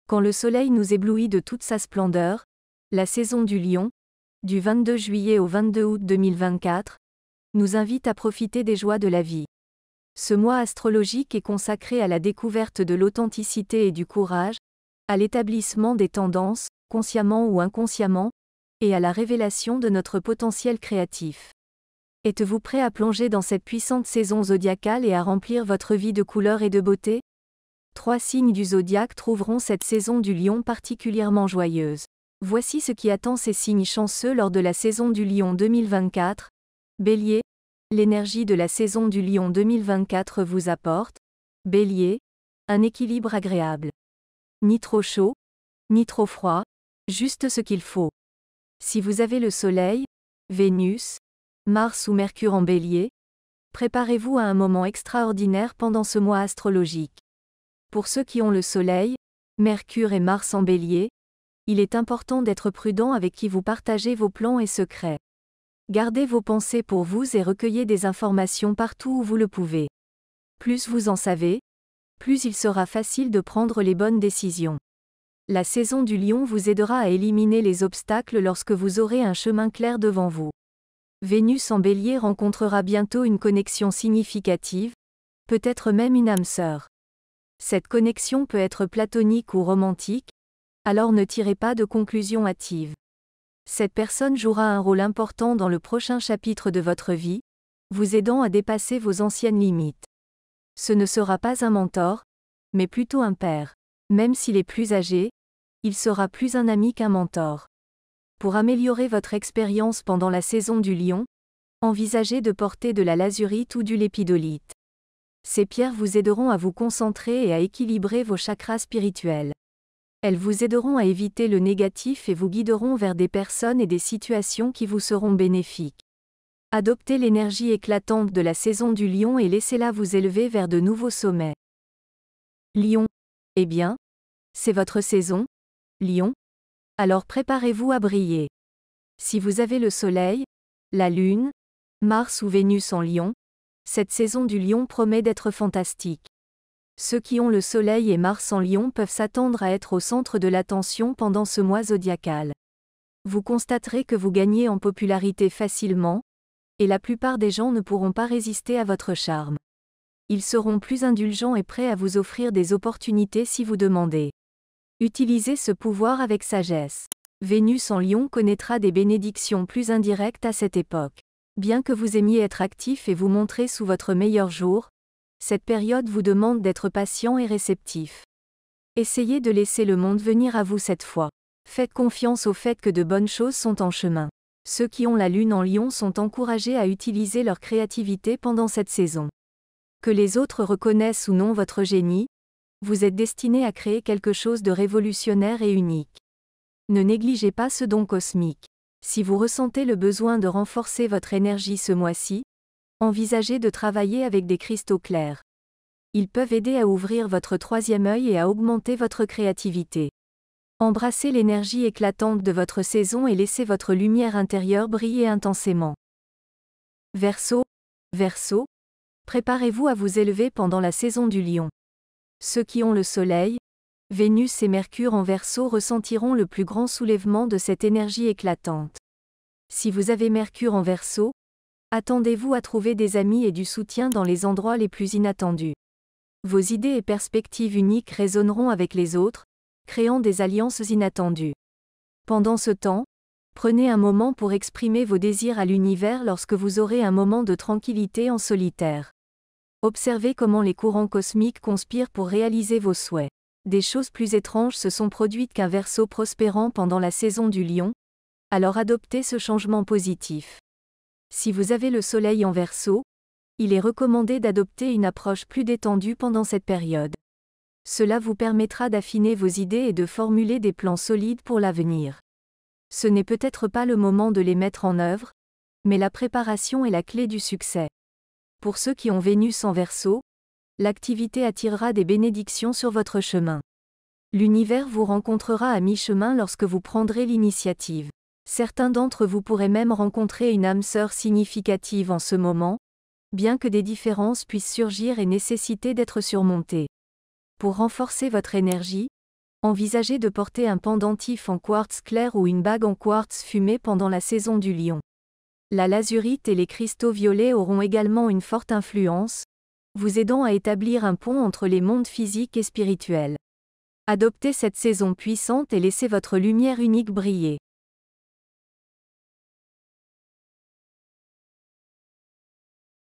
Quand le soleil nous éblouit de toute sa splendeur, la saison du Lion, du 22 juillet au 22 août 2024, nous invite à profiter des joies de la vie. Ce mois astrologique est consacré à la découverte de l'authenticité et du courage, à l'établissement des tendances, consciemment ou inconsciemment, et à la révélation de notre potentiel créatif. Êtes-vous prêt à plonger dans cette puissante saison zodiacale et à remplir votre vie de couleurs et de beauté? 3 signes du zodiaque trouveront cette saison du Lion particulièrement joyeuse. Voici ce qui attend ces signes chanceux lors de la saison du Lion 2024. Bélier, l'énergie de la saison du Lion 2024 vous apporte, Bélier, un équilibre agréable. Ni trop chaud, ni trop froid, juste ce qu'il faut. Si vous avez le Soleil, Vénus, Mars ou Mercure en Bélier, préparez-vous à un moment extraordinaire pendant ce mois astrologique. Pour ceux qui ont le Soleil, Mercure et Mars en Bélier, il est important d'être prudent avec qui vous partagez vos plans et secrets. Gardez vos pensées pour vous et recueillez des informations partout où vous le pouvez. Plus vous en savez, plus il sera facile de prendre les bonnes décisions. La saison du Lion vous aidera à éliminer les obstacles lorsque vous aurez un chemin clair devant vous. Vénus en Bélier rencontrera bientôt une connexion significative, peut-être même une âme sœur. Cette connexion peut être platonique ou romantique, alors ne tirez pas de conclusions hâtives. Cette personne jouera un rôle important dans le prochain chapitre de votre vie, vous aidant à dépasser vos anciennes limites. Ce ne sera pas un mentor, mais plutôt un père. Même s'il est plus âgé, il sera plus un ami qu'un mentor. Pour améliorer votre expérience pendant la saison du Lion, envisagez de porter de la lazurite ou du lépidolite. Ces pierres vous aideront à vous concentrer et à équilibrer vos chakras spirituels. Elles vous aideront à éviter le négatif et vous guideront vers des personnes et des situations qui vous seront bénéfiques. Adoptez l'énergie éclatante de la saison du Lion et laissez-la vous élever vers de nouveaux sommets. Lion. Eh bien, c'est votre saison, Lion. Alors préparez-vous à briller. Si vous avez le Soleil, la Lune, Mars ou Vénus en Lion, cette saison du Lion promet d'être fantastique. Ceux qui ont le Soleil et Mars en Lion peuvent s'attendre à être au centre de l'attention pendant ce mois zodiacal. Vous constaterez que vous gagnez en popularité facilement, et la plupart des gens ne pourront pas résister à votre charme. Ils seront plus indulgents et prêts à vous offrir des opportunités si vous demandez. Utilisez ce pouvoir avec sagesse. Vénus en Lion connaîtra des bénédictions plus indirectes à cette époque. Bien que vous aimiez être actif et vous montrer sous votre meilleur jour, cette période vous demande d'être patient et réceptif. Essayez de laisser le monde venir à vous cette fois. Faites confiance au fait que de bonnes choses sont en chemin. Ceux qui ont la Lune en Lion sont encouragés à utiliser leur créativité pendant cette saison. Que les autres reconnaissent ou non votre génie, vous êtes destiné à créer quelque chose de révolutionnaire et unique. Ne négligez pas ce don cosmique. Si vous ressentez le besoin de renforcer votre énergie ce mois-ci, envisagez de travailler avec des cristaux clairs. Ils peuvent aider à ouvrir votre troisième œil et à augmenter votre créativité. Embrassez l'énergie éclatante de votre saison et laissez votre lumière intérieure briller intensément. Verseau. Verseau. Préparez-vous à vous élever pendant la saison du Lion. Ceux qui ont le Soleil, Vénus et Mercure en Verseau ressentiront le plus grand soulèvement de cette énergie éclatante. Si vous avez Mercure en Verseau, attendez-vous à trouver des amis et du soutien dans les endroits les plus inattendus. Vos idées et perspectives uniques résonneront avec les autres, créant des alliances inattendues. Pendant ce temps, prenez un moment pour exprimer vos désirs à l'univers lorsque vous aurez un moment de tranquillité en solitaire. Observez comment les courants cosmiques conspirent pour réaliser vos souhaits. Des choses plus étranges se sont produites qu'un Verseau prospérant pendant la saison du Lion, alors adoptez ce changement positif. Si vous avez le Soleil en Verseau, il est recommandé d'adopter une approche plus détendue pendant cette période. Cela vous permettra d'affiner vos idées et de formuler des plans solides pour l'avenir. Ce n'est peut-être pas le moment de les mettre en œuvre, mais la préparation est la clé du succès. Pour ceux qui ont Vénus en Verseau, l'activité attirera des bénédictions sur votre chemin. L'univers vous rencontrera à mi-chemin lorsque vous prendrez l'initiative. Certains d'entre vous pourraient même rencontrer une âme sœur significative en ce moment, bien que des différences puissent surgir et nécessiter d'être surmontées. Pour renforcer votre énergie, Envisagez de porter un pendentif en quartz clair ou une bague en quartz fumé pendant la saison du lion. La lazurite et les cristaux violets auront également une forte influence, vous aidant à établir un pont entre les mondes physiques et spirituels. Adoptez cette saison puissante et laissez votre lumière unique briller.